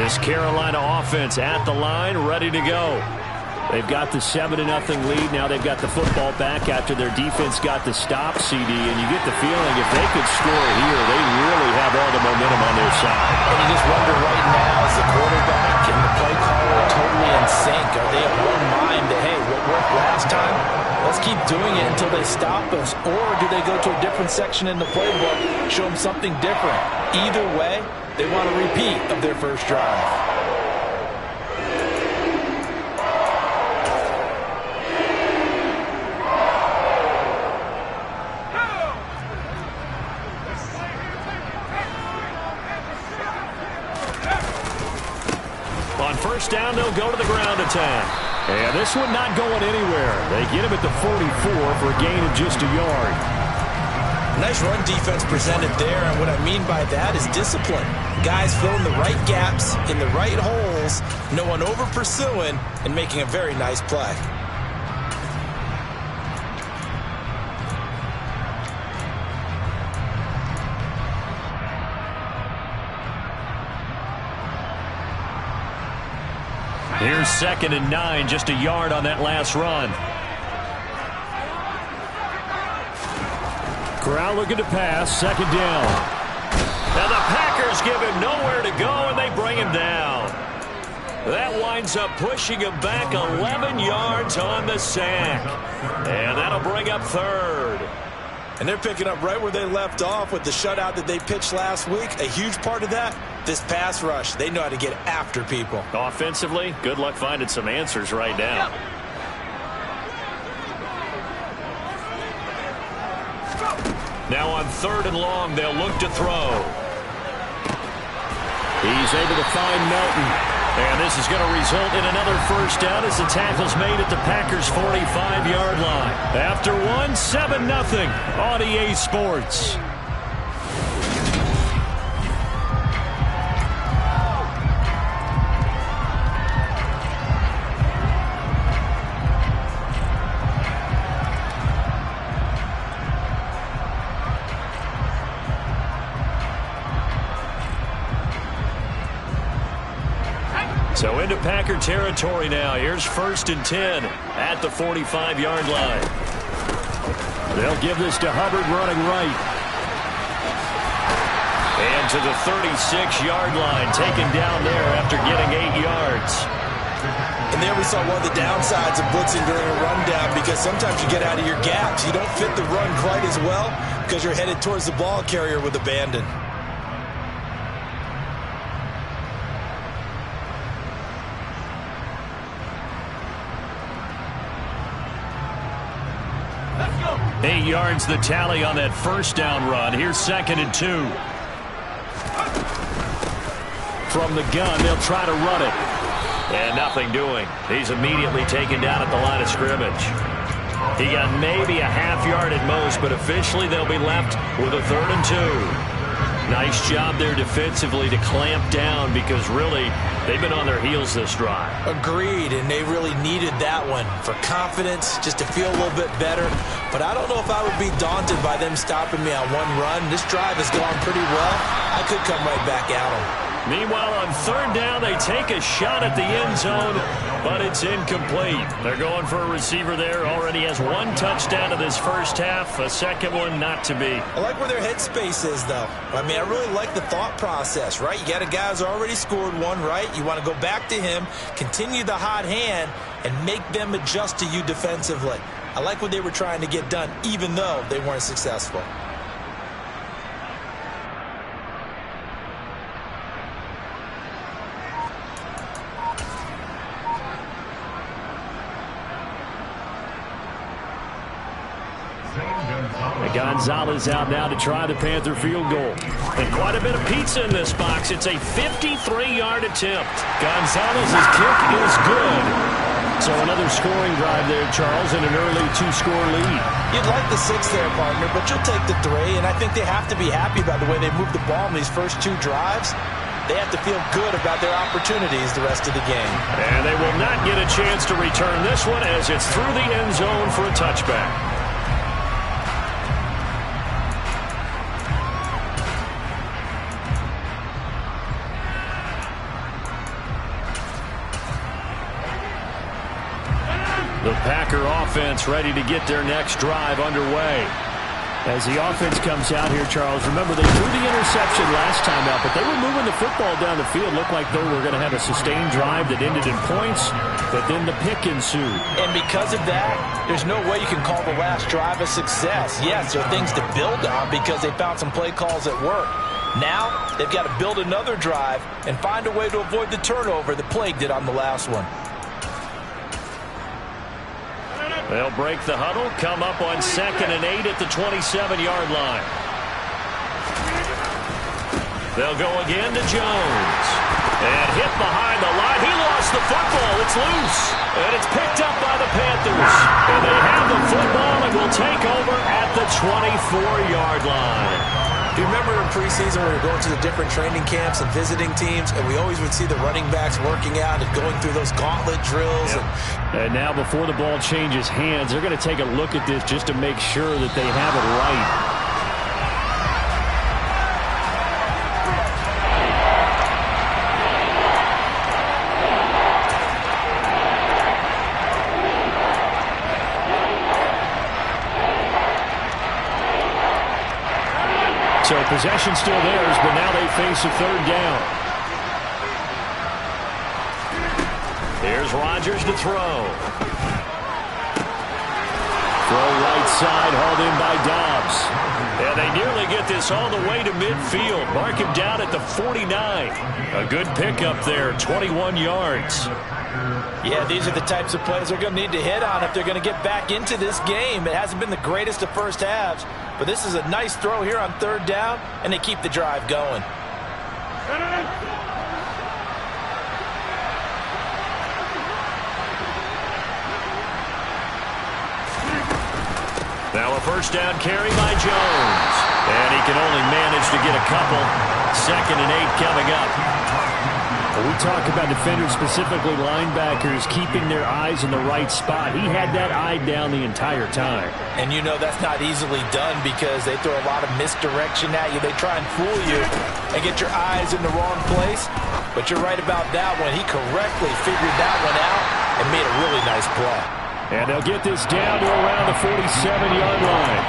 This Carolina offense at the line, ready to go. They've got the 7-0 lead. Now they've got the football back after their defense got the stop, CD. And you get the feeling if they could score here, they really have all the momentum on their side. And you just wonder right now, is the quarterback and the play caller totally in sync? Are they of one mind that, hey, what worked last time, let's keep doing it until they stop us? Or do they go to a different section in the playbook, show them something different? Either way, they want a repeat of their first drive. On first down, they'll go to the ground attack. And this one not going anywhere. They get him at the 44 for a gain of just a yard. Nice run defense presented there, and what I mean by that is discipline. Guys filling the right gaps in the right holes, no one over pursuing, and making a very nice play. Here's 2nd and 9, just a yard on that last run. Corral looking to pass, 2nd down. Now the Packers give him nowhere to go, and they bring him down. That winds up pushing him back 11 yards on the sack. And that'll bring up 3rd. And they're picking up right where they left off with the shutout that they pitched last week. A huge part of that, this pass rush. They know how to get after people. Offensively, good luck finding some answers right now. Now on 3rd and long, they'll look to throw. He's able to find Melton. And this is going to result in another first down as the tackle's made at the Packers' 45-yard line. After one, 7-0 on EA Sports. So into Packer territory now. Here's 1st and 10 at the 45-yard line. They'll give this to Hubbard running right. And to the 36-yard line, taken down there after getting 8 yards. And there we saw one of the downsides of blitzing during a rundown, because sometimes you get out of your gaps. You don't fit the run quite as well because you're headed towards the ball carrier with abandon. Let's go. 8 yards the tally on that first down run. Here's 2nd and 2. From the gun, they'll try to run it. And nothing doing. He's immediately taken down at the line of scrimmage. He got maybe a half yard at most, but officially they'll be left with a 3rd and 2. Nice job there defensively to clamp down, because really they've been on their heels this drive. Agreed, and they really needed that one for confidence, just to feel a little bit better. But I don't know if I would be daunted by them stopping me on one run. This drive has gone pretty well. I could come right back at them. Meanwhile, on 3rd down, they take a shot at the end zone, but it's incomplete. They're going for a receiver there. Already has 1 touchdown in this first half. A second one not to be. I like where their headspace is, though. I mean, I really like the thought process, right? You got a guy who's already scored one, right? You want to go back to him, continue the hot hand, and make them adjust to you defensively. I like what they were trying to get done, even though they weren't successful. Gonzalez out now to try the Panther field goal. And quite a bit of pizza in this box. It's a 53-yard attempt. Gonzalez's kick is good. So another scoring drive there, Charles, and an early 2-score lead. You'd like the 6 there, partner, but you'll take the 3. And I think they have to be happy about the way they moved the ball in these first 2 drives. They have to feel good about their opportunities the rest of the game. And they will not get a chance to return this one, as it's through the end zone for a touchback. offense ready to get their next drive underway. As the offense comes out here, Charles, remember they threw the interception last time out, but they were moving the football down the field. Looked like they were going to have a sustained drive that ended in points, but then the pick ensued. And because of that, there's no way you can call the last drive a success. Yes, there are things to build on because they found some play calls that work. Now, they've got to build another drive and find a way to avoid the turnover that plagued it on the last one. They'll break the huddle, come up on 2nd and 8 at the 27-yard line. They'll go again to Jones. And hit behind the line. He lost the football. It's loose. And it's picked up by the Panthers. And they have the football and will take over at the 24-yard line. Do you remember in preseason when we were going to the different training camps and visiting teams, and we always would see the running backs working out and going through those gauntlet drills? Yep. And now before the ball changes hands, they're going to take a look at this just to make sure that they have it right. So possession still theirs, but now they face a 3rd down. Here's Rodgers to throw. Throw right side, hauled in by Dobbs. And they nearly get this all the way to midfield. Mark him down at the 49. A good pickup there, 21 yards. Yeah, these are the types of plays they're going to need to hit on if they're going to get back into this game. It hasn't been the greatest of first halves, but this is a nice throw here on 3rd down, and they keep the drive going. Now a 1st down carry by Jones. And he can only manage to get a couple. 2nd and 8 coming up. We talk about defenders, specifically linebackers, keeping their eyes in the right spot. He had that eye down the entire time. And you know that's not easily done because they throw a lot of misdirection at you. They try and fool you and get your eyes in the wrong place. But you're right about that one. He correctly figured that one out and made a really nice play. And they'll get this down to around the 47-yard line.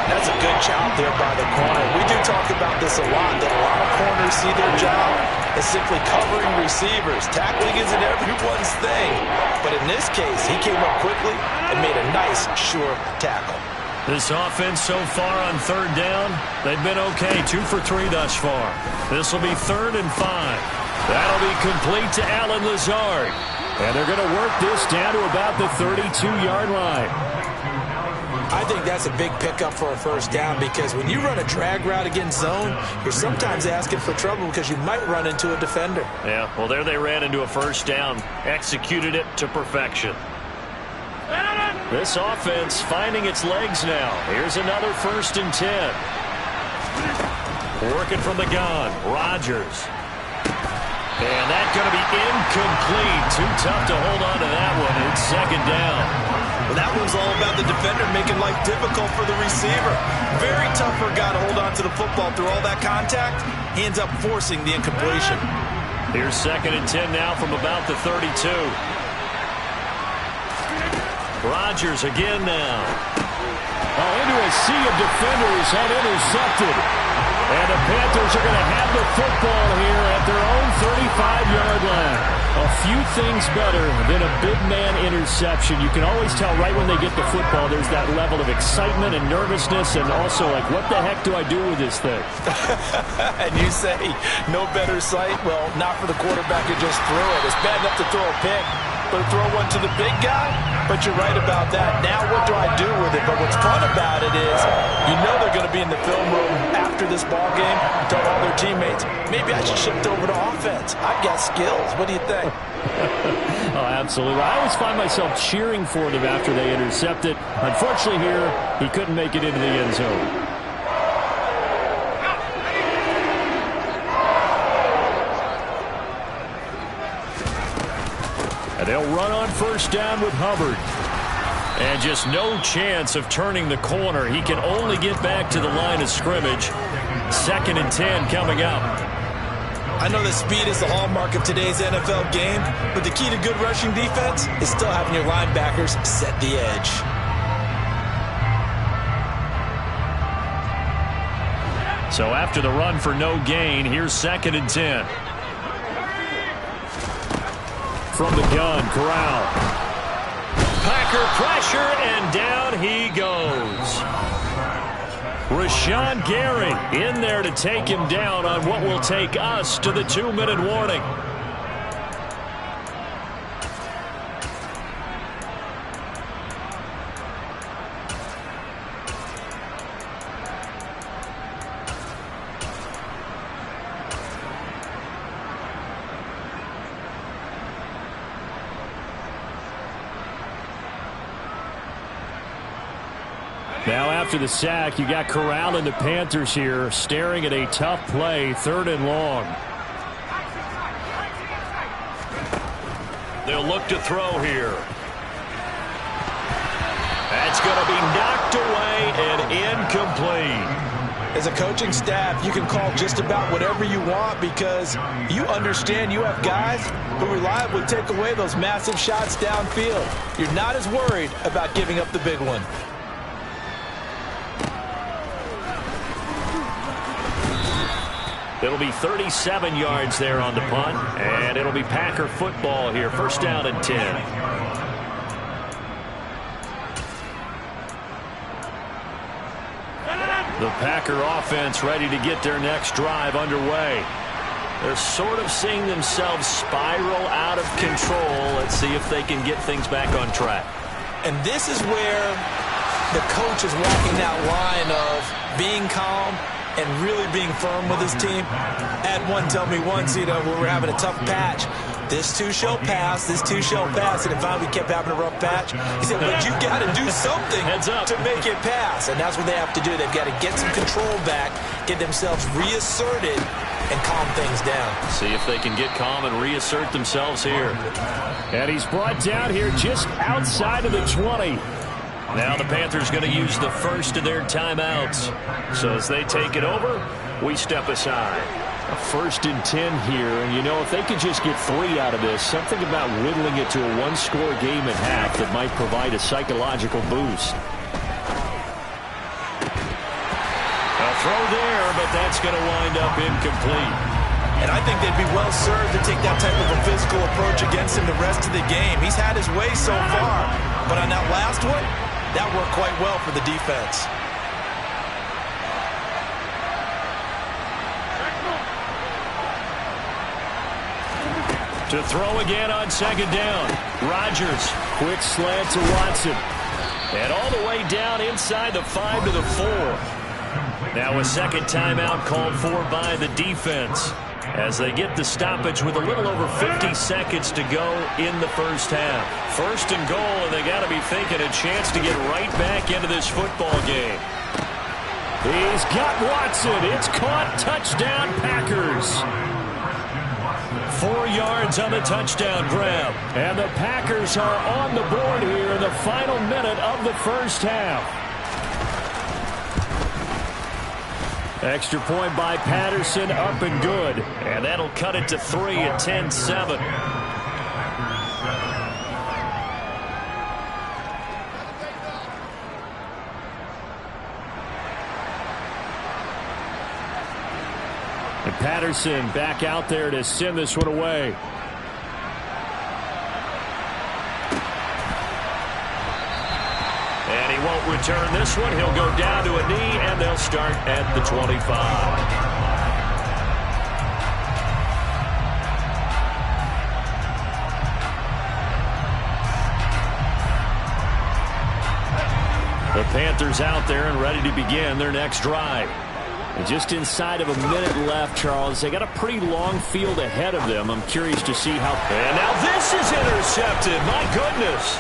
That's a good job there by the corner. We do talk about this a lot, that a lot of corners see their job as simply covering receivers. Tackling isn't everyone's thing. But in this case, he came up quickly and made a nice, sure tackle. This offense so far on 3rd down, they've been okay. 2 for 3 thus far. This will be 3rd and 5. That'll be complete to Allen Lazard. And they're going to work this down to about the 32-yard line. I think that's a big pickup for a 1st down because when you run a drag route against zone, you're sometimes asking for trouble because you might run into a defender. Yeah, well, there they ran into a 1st down. Executed it to perfection. This offense finding its legs now. Here's another 1st and 10. Working from the gun, Rodgers. And that's going to be incomplete. Too tough to hold on to that one. It's 2nd down. Well, that one's all about the defender making life difficult for the receiver. Very tough for a guy to hold on to the football through all that contact. He ends up forcing the incompletion. Here's 2nd and 10 now from about the 32. Rodgers again now. Into a sea of defenders and intercepted. And the Panthers are going to have the football here at their own 35-yard line. A few things better than a big man interception. You can always tell right when they get the football, there's that level of excitement and nervousness and also like, what the heck do I do with this thing? And you say, no better sight? Well, not for the quarterback who just threw it. It's bad enough to throw a pick, but to throw one to the big guy? But you're right about that. Now what do I do with it? But what's fun about it is you know they're going to be in the film room after this ball game and tell all their teammates, maybe I should shift over to offense. I've got skills. What do you think? Oh, absolutely. I always find myself cheering for them after they intercept it. Unfortunately here, he couldn't make it into the end zone. And they'll run on 1st down with Hubbard. And just no chance of turning the corner. He can only get back to the line of scrimmage. 2nd and 10 coming up. I know that speed is the hallmark of today's NFL game, but the key to good rushing defense is still having your linebackers set the edge. So after the run for no gain, here's 2nd and 10. From the gun, Corral. Packer pressure, and down he goes. Rashawn Gary in there to take him down on what will take us to the 2-minute warning. Now after the sack, you got Corral and the Panthers here staring at a tough play, 3rd and long. They'll look to throw here. That's going to be knocked away and incomplete. As a coaching staff, you can call just about whatever you want because you understand you have guys who reliably take away those massive shots downfield. You're not as worried about giving up the big one. It'll be 37 yards there on the punt, and it'll be Packer football here. 1st down and 10. The Packer offense ready to get their next drive underway. They're sort of seeing themselves spiral out of control. Let's see if they can get things back on track. And this is where the coach is walking that line of being calm and really being firm with his team. Had one tell me once, when we were having a tough patch, this too shall pass, this too shall pass, and if finally we kept having a rough patch, he said, but you got to do something to make it pass, and that's what they have to do. They've got to get some control back, get themselves reasserted, and calm things down. See if they can get calm and reassert themselves here. And he's brought down here just outside of the 20. Now the Panthers going to use the first of their timeouts. So as they take it over, we step aside. A 1st and 10 here, and if they could just get 3 out of this, something about whittling it to a 1-score game at half that might provide a psychological boost. A throw there, but that's going to wind up incomplete. And I think they'd be well served to take that type of a physical approach against him the rest of the game. He's had his way so far, but on that last one, that worked quite well for the defense. To throw again on 2nd down. Rodgers, quick slant to Watson. And all the way down inside the 5 to the 4. Now a 2nd timeout called for by the defense as they get the stoppage with a little over 50 seconds to go in the 1st half. 1st and goal, and they got to be thinking a chance to get right back into this football game. He's got Watson. It's caught. Touchdown, Packers. 4 yards on the touchdown grab. And the Packers are on the board here in the final minute of the 1st half. Extra point by Patterson, up and good. And that'll cut it to 3 at 10-7. And Patterson back out there to send this one away. And he won't return this one. He'll go down to a knee, and they'll start at the 25. The Panthers out there and ready to begin their next drive. And just inside of a minute left, Charles. They got a pretty long field ahead of them. I'm curious to see how... And now this is intercepted. My goodness.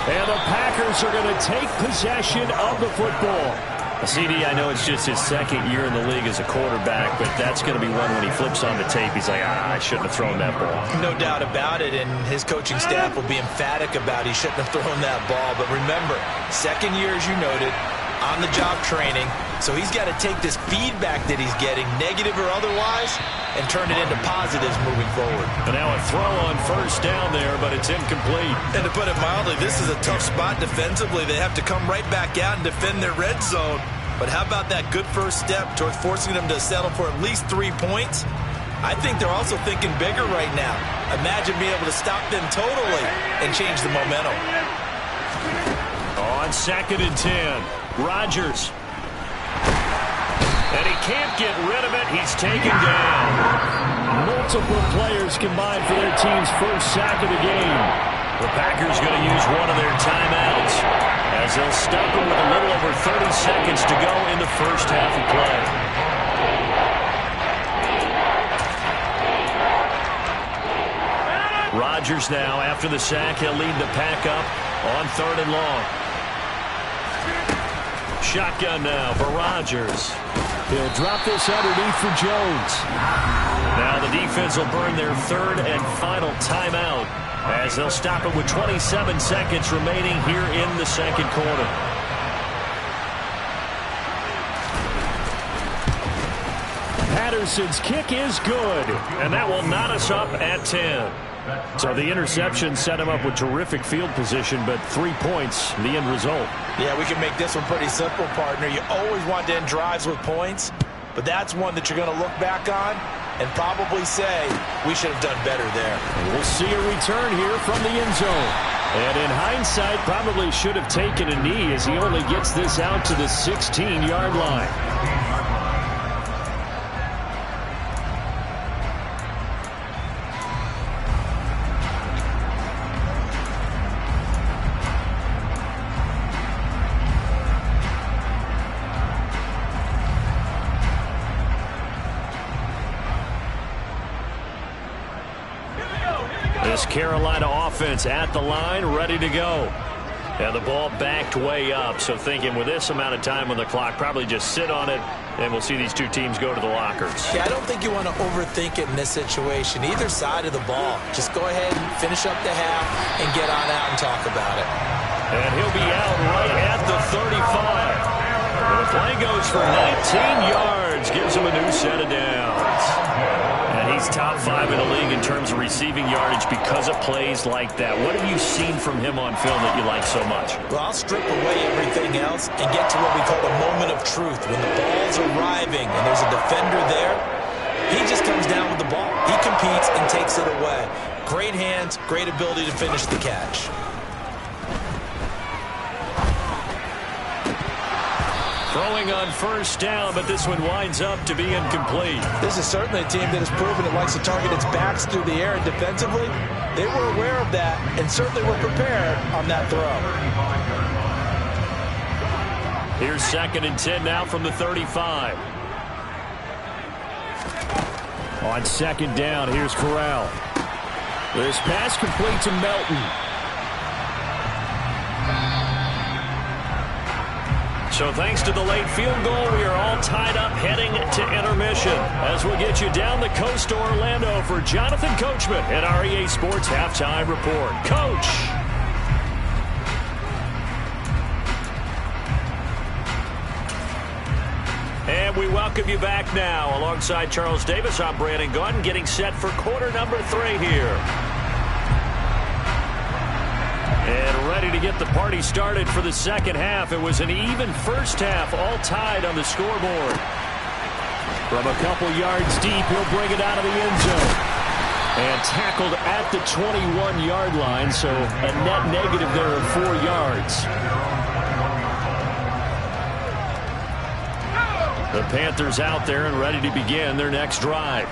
And the Packers are going to take possession of the football. CD, I know it's just his 2nd year in the league as a quarterback, but that's going to be one when he flips on the tape. He's like, I shouldn't have thrown that ball. No doubt about it, and his coaching staff will be emphatic about he shouldn't have thrown that ball. But remember, 2nd year, as you noted, on-the-job training, So he's got to take this feedback that he's getting, negative or otherwise, and turn it into positives moving forward. And now a throw on first down there, but it's incomplete. And to put it mildly, this is a tough spot defensively. They have to come right back out and defend their red zone. But how about that good first step towards forcing them to settle for at least 3 points? I think they're also thinking bigger right now. Imagine being able to stop them totally and change the momentum. On 2nd and 10, Rodgers. And he can't get rid of it. He's taken down. Multiple players combined for their team's first sack of the game. The Packers going to use one of their timeouts as they'll stop him with a little over 30 seconds to go in the first half of play. Rodgers now, after the sack, he'll lead the pack up on 3rd and long. Shotgun now for Rodgers. He'll drop this underneath for Jones. Now the defense will burn their 3rd and final timeout as they'll stop it with 27 seconds remaining here in the 2nd quarter. Patterson's kick is good, and that will knot us up at 10. So the interception set him up with terrific field position, but 3 points, the end result. Yeah, we can make this one pretty simple, partner. You always want to end drives with points, but that's one that you're going to look back on and probably say, we should have done better there. And we'll see a return here from the end zone. And in hindsight, probably should have taken a knee as he only gets this out to the 16-yard line. This Carolina offense at the line, ready to go. And the ball backed way up, so thinking with this amount of time on the clock, probably just sit on it, and we'll see these two teams go to the lockers. Yeah, I don't think you want to overthink it in this situation. Either side of the ball. Just go ahead and finish up the half and get on out and talk about it. And he'll be out right at the 35. The play goes for 19 yards, gives him a new set of downs. And he's top 5 in the league in terms of receiving yardage because of plays like that. What have you seen from him on film that you like so much? Well, I'll strip away everything else and get to what we call the moment of truth. When the ball's arriving and there's a defender there, he just comes down with the ball. He competes and takes it away. Great hands, great ability to finish the catch. Throwing on first down, but this one winds up to be incomplete. This is certainly a team that has proven it likes to target its backs through the air, and defensively, they were aware of that and certainly were prepared on that throw. Here's 2nd and 10 now from the 35. On 2nd down, here's Corral. This pass complete to Melton. So thanks to the late field goal, we are all tied up heading to intermission. As we'll get you down the coast to Orlando for Jonathan Coachman at our EA Sports Halftime Report. Coach. And we welcome you back now. Alongside Charles Davis, I'm Brandon Gunn, getting set for quarter number 3 here. And ready to get the party started for the second half. It was an even first half, all tied on the scoreboard. From a couple yards deep, he'll bring it out of the end zone. And tackled at the 21-yard line, so a net negative there of 4 yards. The Panthers out there and ready to begin their next drive.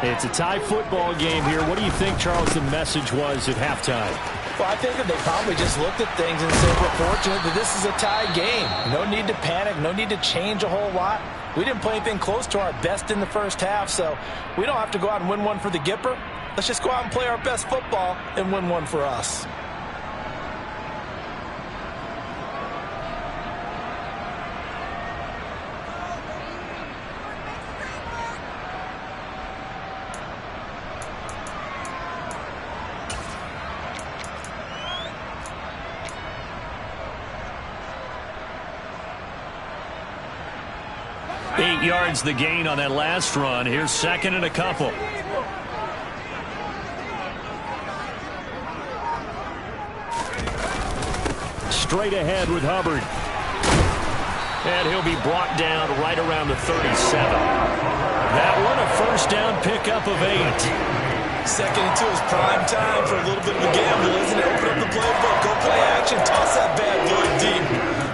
It's a tie football game here. What do you think, Charles, the message was at halftime? Well, I think that they probably just looked at things and said, we're fortunate that this is a tie game. No need to panic, no need to change a whole lot. We didn't play anything close to our best in the first half, so we don't have to go out and win one for the Gipper. Let's just go out and play our best football and win one for us. 8 yards the gain on that last run. Here's second and a couple. Straight ahead with Hubbard. And he'll be brought down right around the 37. That one a first down pickup of 8. Second and 2 is prime time for a little bit of a gamble, isn't it? Open up the playbook, go play action, toss that bad boy deep.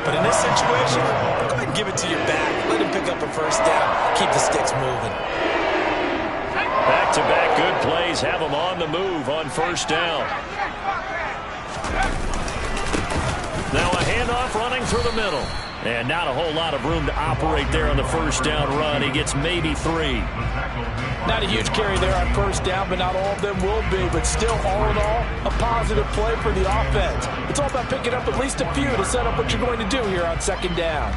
But in this situation, go ahead and give it to your back. Let him pick up a first down. Keep the sticks moving. Back-to-back good plays have them on the move on first down. Now a handoff running through the middle. And not a whole lot of room to operate there on the first down run. He gets maybe 3. Not a huge carry there on first down, but not all of them will be. But still, all in all, a positive play for the offense. It's all about picking up at least a few to set up what you're going to do here on second down.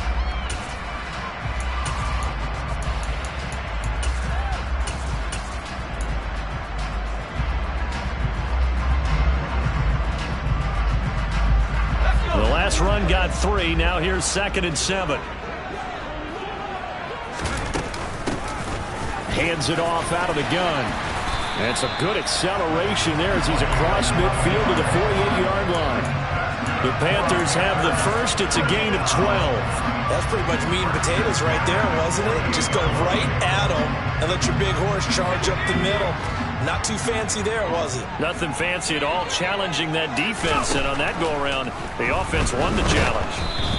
The last run got 3. Now here's second and 7. Hands it off out of the gun. And some good acceleration there as he's across midfield to the 48-yard line. The Panthers have the first. It's a gain of 12. That's pretty much meat and potatoes right there, wasn't it? Just go right at them and let your big horse charge up the middle. Not too fancy there, was it? Nothing fancy at all, challenging that defense. And on that go-around, the offense won the challenge.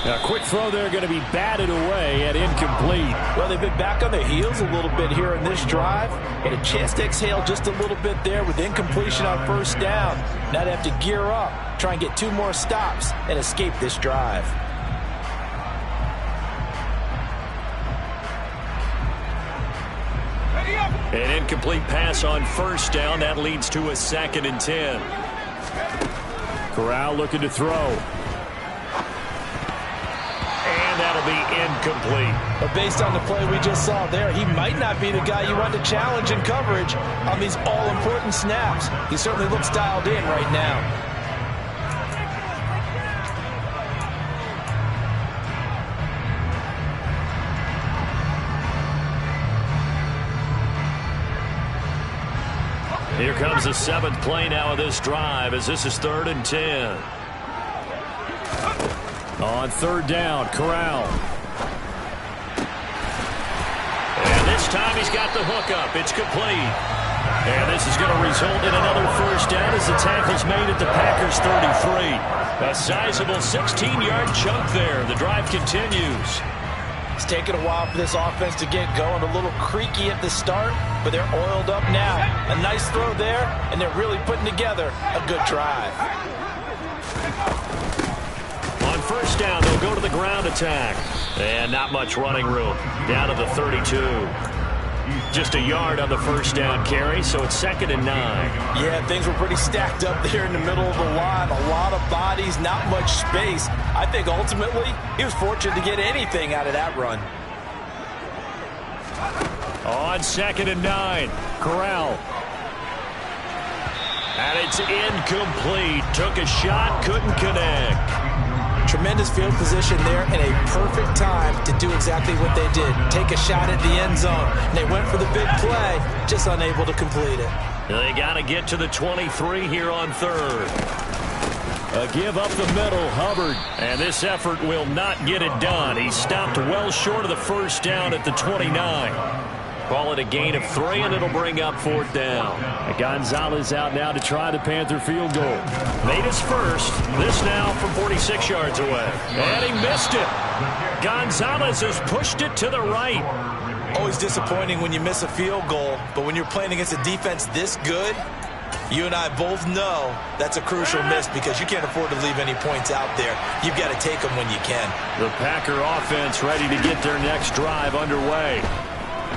A quick throw there going to be batted away and incomplete. Well, they've been back on their heels a little bit here in this drive, but a chance to exhale just a little bit there with incompletion on first down. Now they have to gear up, try and get 2 more stops, and escape this drive. An incomplete pass on first down. That leads to a second and 10. Corral looking to throw. And that'll be incomplete. But based on the play we just saw there, he might not be the guy you want to challenge in coverage on these all-important snaps. He certainly looks dialed in right now. Here comes the 7th play now of this drive as this is 3rd and 10. On third down, Corral. And this time he's got the hook up. It's complete. And this is going to result in another first down as the tackle's made at the Packers' 33. A sizable 16-yard chunk there. The drive continues. It's taken a while for this offense to get going. A little creaky at the start, but they're oiled up now. A nice throw there, and they're really putting together a good drive. On first down, they'll go to the ground attack. And not much running room. Down to the 32. Just a yard on the first down carry, so it's 2nd and 9. Yeah, things were pretty stacked up there in the middle of the line. A lot of bodies, not much space. I think ultimately he was fortunate to get anything out of that run. On 2nd and 9, Corral. And it's incomplete. Took a shot, couldn't connect. Tremendous field position there and a perfect time to do exactly what they did. Take a shot at the end zone. And they went for the big play, just unable to complete it. They got to get to the 23 here on 3rd. A give up the middle, Hubbard. And this effort will not get it done. He stopped well short of the first down at the 29. Call it a gain of 3, and it'll bring up 4th down. And Gonzalez out now to try the Panther field goal. Made his first. This now from 46 yards away. And he missed it. Gonzalez has pushed it to the right. Always disappointing when you miss a field goal, but when you're playing against a defense this good, you and I both know that's a crucial miss because you can't afford to leave any points out there. You've got to take them when you can. The Packer offense ready to get their next drive underway.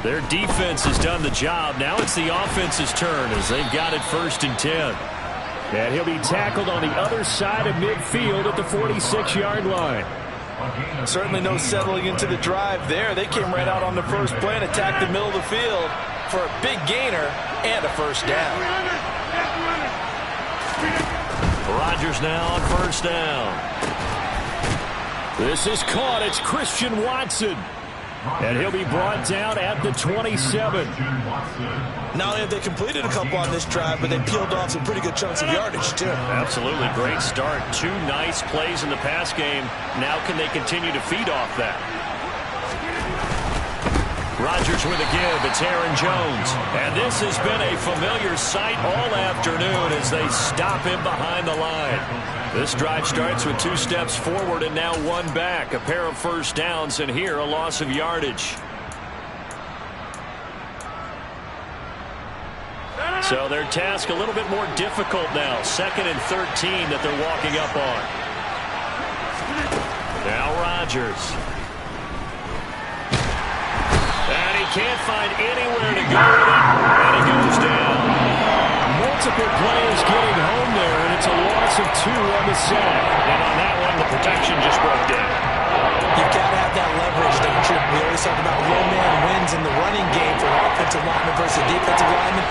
Their defense has done the job. Now it's the offense's turn as they've got it 1st and 10. And he'll be tackled on the other side of midfield at the 46-yard line. Certainly no settling into the drive there. They came right out on the first play and attacked the middle of the field for a big gainer and a first down. Rodgers now on first down. This is caught. It's Christian Watson. And he'll be brought down at the 27. Not only have they completed a couple on this drive, but they peeled off some pretty good chunks of yardage, too. Absolutely. Great start. 2 nice plays in the pass game. Now can they continue to feed off that? Rodgers with a give. It's Aaron Jones. And this has been a familiar sight all afternoon as they stop him behind the line. This drive starts with 2 steps forward and now 1 back. A pair of first downs, and here a loss of yardage. So their task a little bit more difficult now. 2nd and 13 that they're walking up on. Now Rodgers. And he can't find anywhere to go with it. And he goes down. Multiple players getting home there, and it's a loss of 2 on the sack. And on that one, the protection just broke down. You've got to have that leverage, don't you? We always talk about low man wins in the running game for an offensive lineman versus a defensive lineman.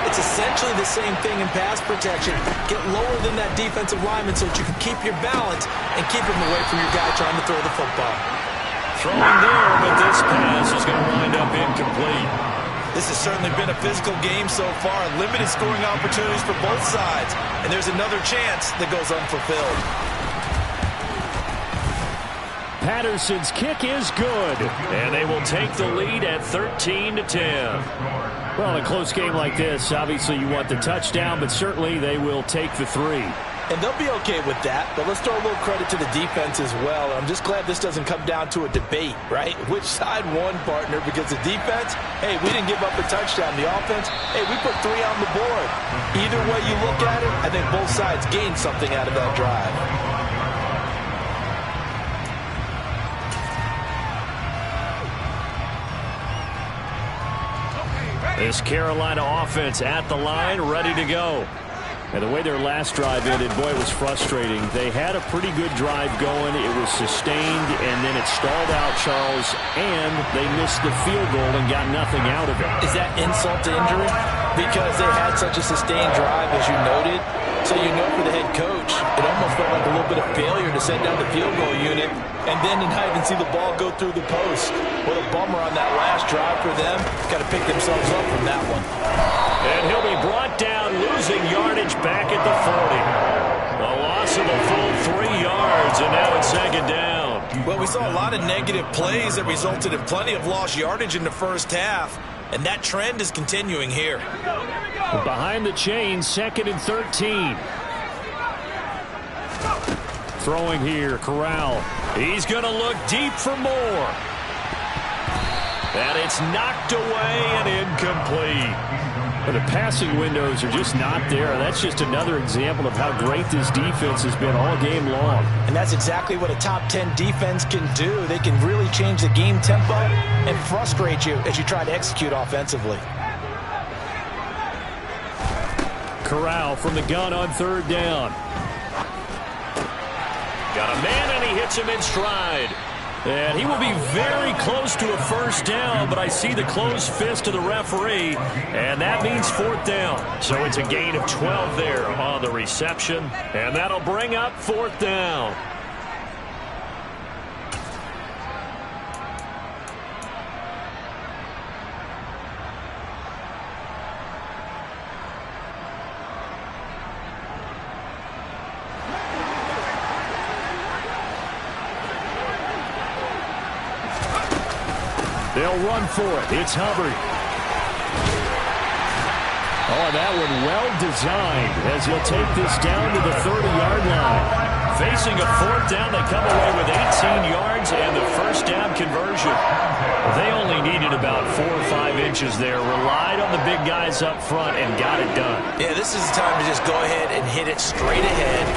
It's essentially the same thing in pass protection. Get lower than that defensive lineman so that you can keep your balance and keep him away from your guy trying to throw the football. Throwing there, but this pass is going to wind up incomplete. This has certainly been a physical game so far. Limited scoring opportunities for both sides. And there's another chance that goes unfulfilled. Patterson's kick is good. And they will take the lead at 13-10. Well, in a close game like this, obviously you want the touchdown, but certainly they will take the 3. And they'll be okay with that, but let's throw a little credit to the defense as well. I'm just glad this doesn't come down to a debate, right? Which side won, partner? Because the defense, hey, we didn't give up a touchdown. The offense, hey, we put 3 on the board. Either way you look at it, I think both sides gained something out of that drive. This Carolina offense at the line, ready to go. And the way their last drive ended, boy, it was frustrating. They had a pretty good drive going. It was sustained, and then it stalled out, Charles, and they missed the field goal and got nothing out of it. Is that insult to injury? Because they had such a sustained drive, as you noted. So you know for the head coach, it almost felt like a little bit of failure to send down the field goal unit and then to not even see the ball go through the post. What a bummer on that last drive for them. Got to pick themselves up from that one. And he'll be brought down, losing yardage back at the 40. A loss of a full 3 yards, and now it's 2nd down. Well, we saw a lot of negative plays that resulted in plenty of lost yardage in the first half, and that trend is continuing here. Behind the chains, 2nd and 13. Throwing here, Corral. He's going to look deep for more. And it's knocked away and incomplete. But the passing windows are just not there. That's just another example of how great this defense has been all game long. And that's exactly what a top 10 defense can do. They can really change the game tempo and frustrate you as you try to execute offensively. Corral from the gun on 3rd down. Got a man, and he hits him in stride. And he will be very close to a first down, but I see the closed fist of the referee, and that means 4th down. So it's a gain of 12 there on the reception, and that'll bring up 4th down. They'll run for it. It's Hubbard. Oh, that one well designed as he'll take this down to the 30-yard line. Facing a 4th down, they come away with 18 yards and the first down conversion. They only needed about 4 or 5 inches there, relied on the big guys up front, and got it done. Yeah, this is the time to just go ahead and hit it straight ahead.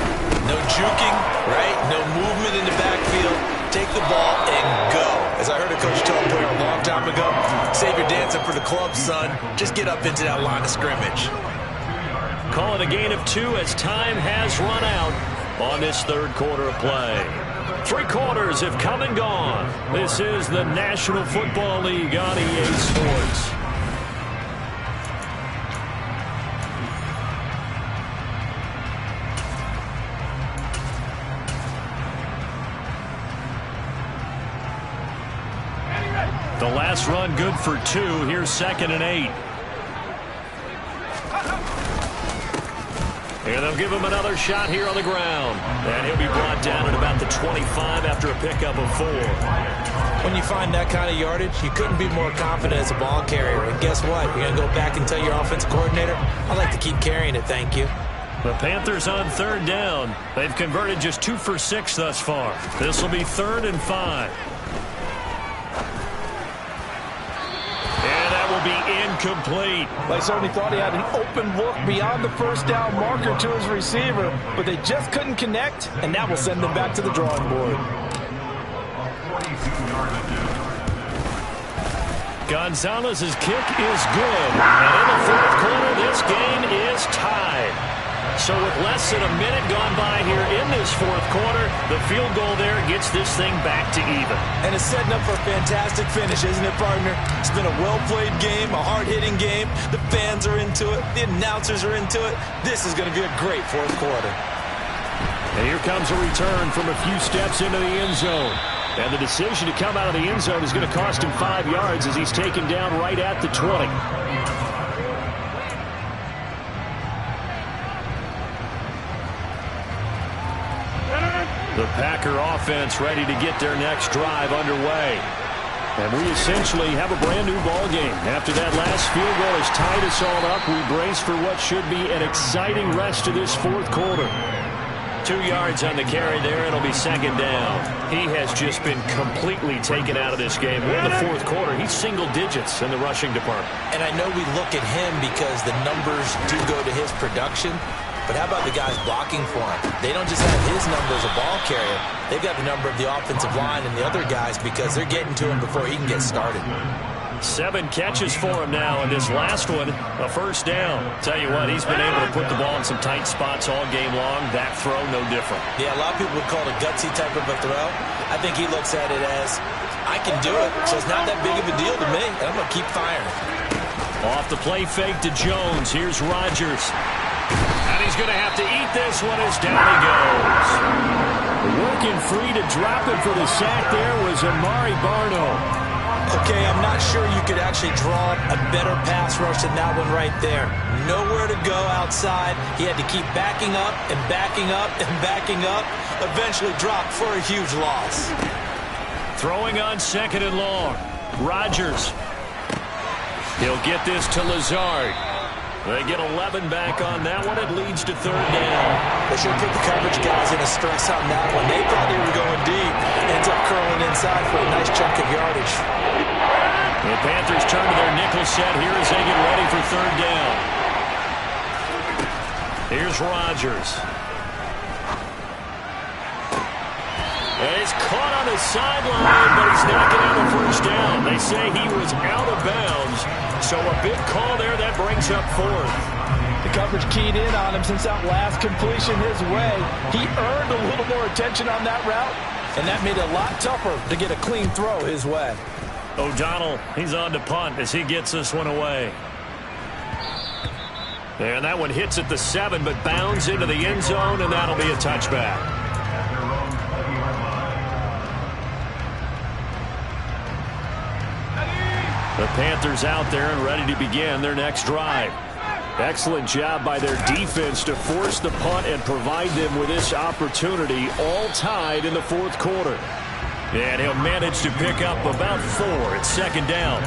No juking, right? No movement in the backfield. Take the ball and go. As I heard a coach tell a player a long time ago, save your dancing for the club, son. Just get up into that line of scrimmage. Call it a gain of 2 as time has run out on this 3rd quarter of play. 3 quarters have come and gone. This is the National Football League on EA Sports. last run good for 2. Here's 2nd and 8. And they'll give him another shot here on the ground. And he'll be brought down at about the 25 after a pickup of 4. When you find that kind of yardage, you couldn't be more confident as a ball carrier. And guess what? You're going to go back and tell your offensive coordinator, I'd like to keep carrying it, thank you. The Panthers on 3rd down. They've converted just 2 for 6 thus far. This will be 3rd and 5. And that will be incomplete. They certainly thought he had an open look beyond the first down marker to his receiver, but they just couldn't connect, and that will send them back to the drawing board. Gonzalez's kick is good. And in the 4th quarter, this game is tied. So with less than a minute gone by here in this 4th quarter, the field goal there gets this thing back to even. And it's setting up for a fantastic finish, isn't it, partner? It's been a well-played game, a hard-hitting game. The fans are into it. The announcers are into it. This is going to be a great 4th quarter. And here comes a return from a few steps into the end zone. And the decision to come out of the end zone is going to cost him 5 yards as he's taken down right at the 20. The Packer offense ready to get their next drive underway. And we essentially have a brand new ball game. After that last field goal has tied us all up, we brace for what should be an exciting rest of this 4th quarter. 2 yards on the carry there. It'll be 2nd down. He has just been completely taken out of this game. In the 4th quarter, he's single digits in the rushing department. And I know we look at him because the numbers do go to his production. But how about the guys blocking for him? They don't just have his number as a ball carrier. They've got the number of the offensive line and the other guys because they're getting to him before he can get started. 7 catches for him now, and this last one, a 1st down. Tell you what, he's been able to put the ball in some tight spots all game long. That throw, no different. Yeah, a lot of people would call it a gutsy type of a throw. I think he looks at it as, I can do it, so it's not that big of a deal to me, and I'm going to keep firing. Off the play fake to Jones. Here's Rodgers. And he's going to have to eat this one as down he goes. Working free to drop it for the sack there was Amari Barno. Okay, I'm not sure you could actually draw a better pass rush than that one right there. Nowhere to go outside. He had to keep backing up and backing up and backing up. Eventually dropped for a huge loss. Throwing on 2nd and long. Rodgers. He'll get this to Lazard. They get 11 back on that one. It leads to 3rd down. They should put the coverage guys in a stress on that one. They thought they were going deep. Ends up curling inside for a nice chunk of yardage. The Panthers turn to their nickel set here as they get ready for 3rd down. Here's Rodgers. And he's caught on the sideline, but he's not going to have a 1st down. They say he was out of bounds. So a big call there that brings up 4th. The coverage keyed in on him since that last completion his way. He earned a little more attention on that route, and that made it a lot tougher to get a clean throw his way. O'Donnell, he's on to punt as he gets this one away. And that one hits at the 7, but bounds into the end zone, and that'll be a touchback. The Panthers out there and ready to begin their next drive. Excellent job by their defense to force the punt and provide them with this opportunity, all tied in the 4th quarter. And he'll manage to pick up about 4 at 2nd down.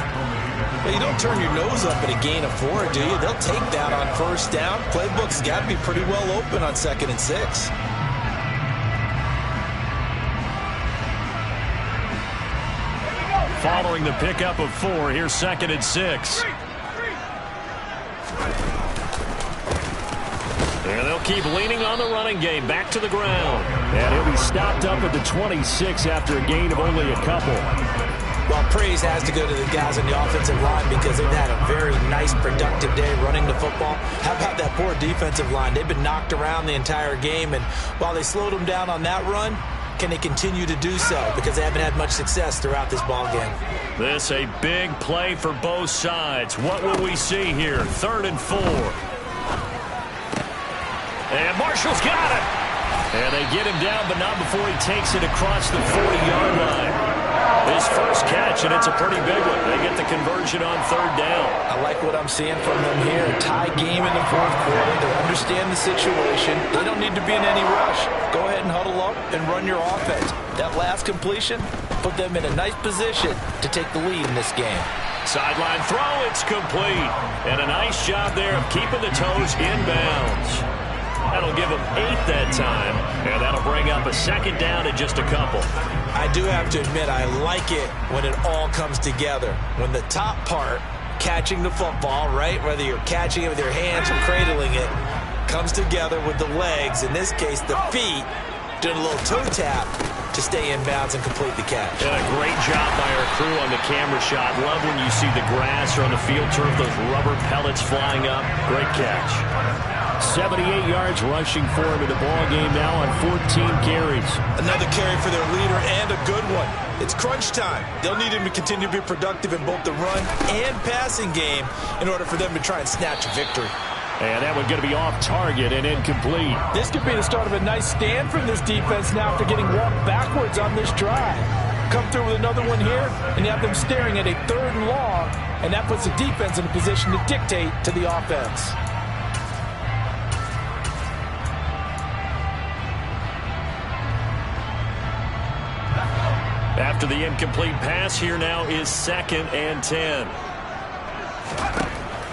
Well, you don't turn your nose up at a gain of 4, do you? They'll take that on 1st down. Playbook's got to be pretty well open on 2nd and 6. Following the pickup of 4, here's 2nd and 6. And they'll keep leaning on the running game. Back to the ground. And he'll be stopped up at the 26 after a gain of only a couple. Well, praise has to go to the guys on the offensive line because they've had a very nice, productive day running the football. How about that poor defensive line? They've been knocked around the entire game, and while they slowed them down on that run, can they continue to do so? Because they haven't had much success throughout this ball game. This a big play for both sides. What will we see here? 3rd and 4. And Marshall's got it. And they get him down, but not before he takes it across the 40-yard line. His first catch, and it's a pretty big one. They get the conversion on third down. I like what I'm seeing from them here. A tie game in the fourth quarter. They understand the situation. They don't need to be in any rush. Go ahead and huddle up and run your offense. That last completion put them in a nice position to take the lead in this game. Sideline throw, it's complete. And a nice job there of keeping the toes inbounds. That'll give them 8 that time, and that'll bring up a second down in just a couple. I do have to admit, I like it when it all comes together. When the top part, catching the football, right, whether you're catching it with your hands or cradling it, comes together with the legs, in this case the feet, doing a little toe tap to stay in bounds and complete the catch. And a great job by our crew on the camera shot. Love when you see the grass or on the field turf, those rubber pellets flying up. Great catch. 78 yards rushing for him in the ball game now on 14 carries. Another carry for their leader and a good one. It's crunch time. They'll need him to continue to be productive in both the run and passing game in order for them to try and snatch a victory. And that one's going to be off target and incomplete. This could be the start of a nice stand from this defense now after getting walked backwards on this drive. Come through with another one here, and you have them staring at a 3rd and long, and that puts the defense in a position to dictate to the offense. After the incomplete pass, here now is 2nd and 10.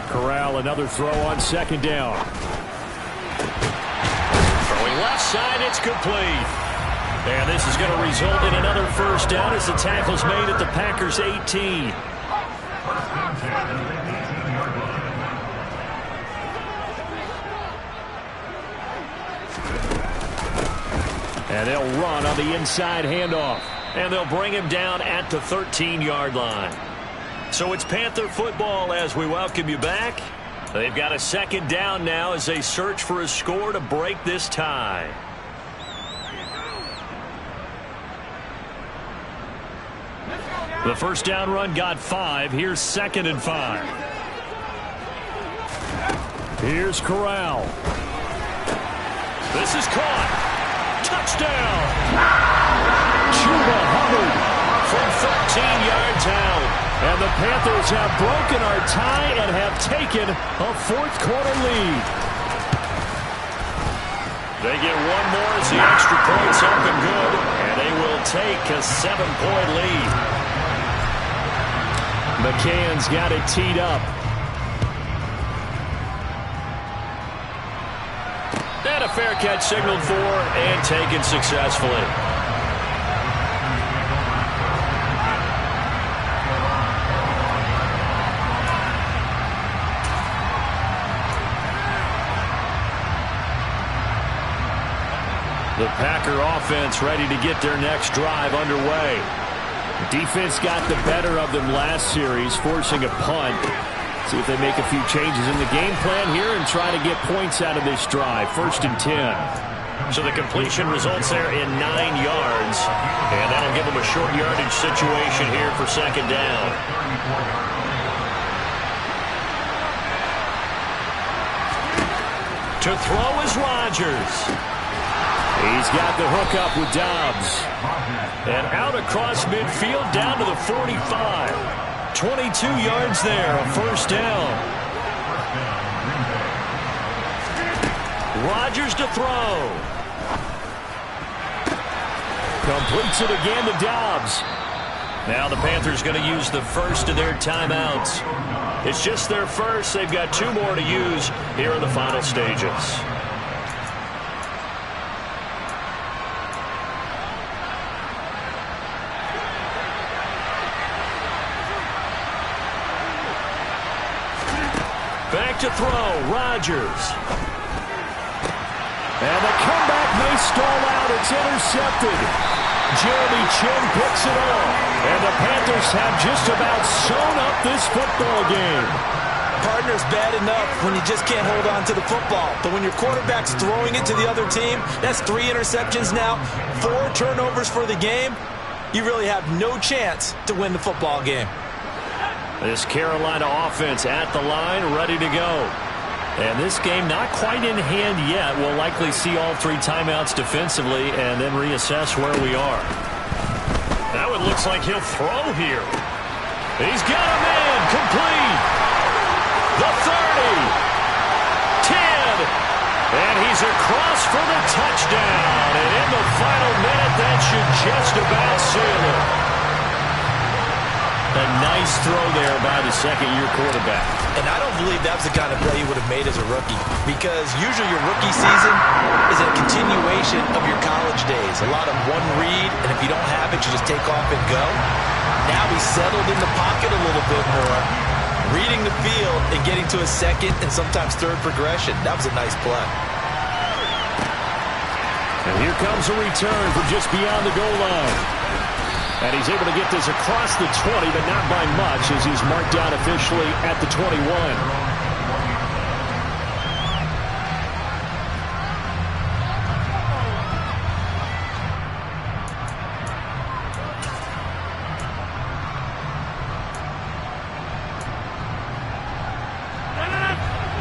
Corral, another throw on 2nd down. Throwing left side, it's complete. And this is going to result in another first down as the tackle's made at the Packers' 18. And they'll run on the inside handoff. And they'll bring him down at the 13-yard line. So it's Panther football as we welcome you back. They've got a 2nd down now as they search for a score to break this tie. The first down run got 5. Here's 2nd and 5. Here's Corral. This is caught. Touchdown. Chuba Hubbard from 13 yards out. And the Panthers have broken our tie and have taken a 4th quarter lead. They get one more as the extra point's up and good. And they will take a 7-point lead. McCann's got it teed up. And a fair catch signaled for and taken successfully. The Packer offense ready to get their next drive underway. Defense got the better of them last series, forcing a punt. See if they make a few changes in the game plan here and try to get points out of this drive. 1st and 10. So the completion results there in 9 yards. And that'll give them a short yardage situation here for 2nd down. To throw is Rodgers. He's got the hook up with Dobbs. And out across midfield down to the 45. 22 yards there, a 1st down. Rodgers to throw. Completes it again to Dobbs. Now the Panthers going to use the first of their timeouts. It's just their first. They've got 2 more to use here in the final stages. Back to throw, Rodgers. And the comeback may stall out. It's intercepted. Jeremy Chin picks it off. And the Panthers have just about sewn up this football game. Partner's bad enough when you just can't hold on to the football. But when your quarterback's throwing it to the other team, that's 3 interceptions now, 4 turnovers for the game. You really have no chance to win the football game. This Carolina offense at the line, ready to go. And this game not quite in hand yet. We'll likely see all 3 timeouts defensively and then reassess where we are. That one it looks like he'll throw here. He's got a man complete. The 30. 10. And he's across for the touchdown. And in the final minute, that should just about seal it. A nice throw there by the second-year quarterback. And I don't believe that was the kind of play he would have made as a rookie, because usually your rookie season is a continuation of your college days. A lot of one read, and if you don't have it, you just take off and go. Now he's settled in the pocket a little bit more, reading the field and getting to a second and sometimes third progression. That was a nice play. And here comes a return from just beyond the goal line. And he's able to get this across the 20, but not by much, as he's marked down officially at the 21.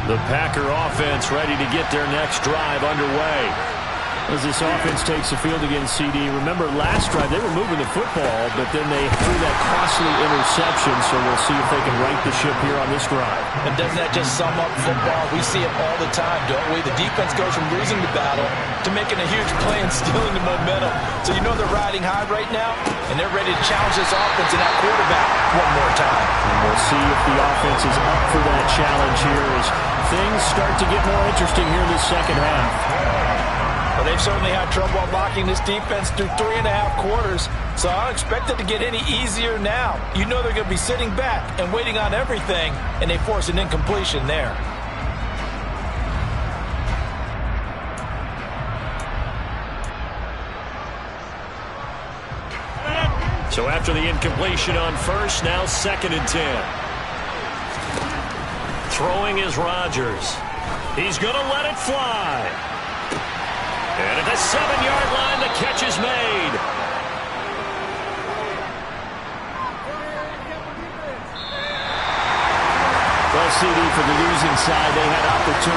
The Packer offense ready to get their next drive underway. As this offense takes the field against CD, remember last drive they were moving the football, but then they threw that costly interception, so we'll see if they can right the ship here on this drive. And doesn't that just sum up football? We see it all the time, don't we? The defense goes from losing the battle to making a huge play and stealing the momentum. So you know they're riding high right now, and they're ready to challenge this offense and that quarterback one more time. And we'll see if the offense is up for that challenge here as things start to get more interesting here in the second half. Well, they've certainly had trouble unlocking this defense through 3.5 quarters, so I don't expect it to get any easier now. You know they're going to be sitting back and waiting on everything, and they force an incompletion there. So after the incompletion on first, now 2nd and 10. Throwing is Rodgers. He's going to let it fly. And at the 7-yard line, the catch is made. Well, CD, for the losing side, they had opportunity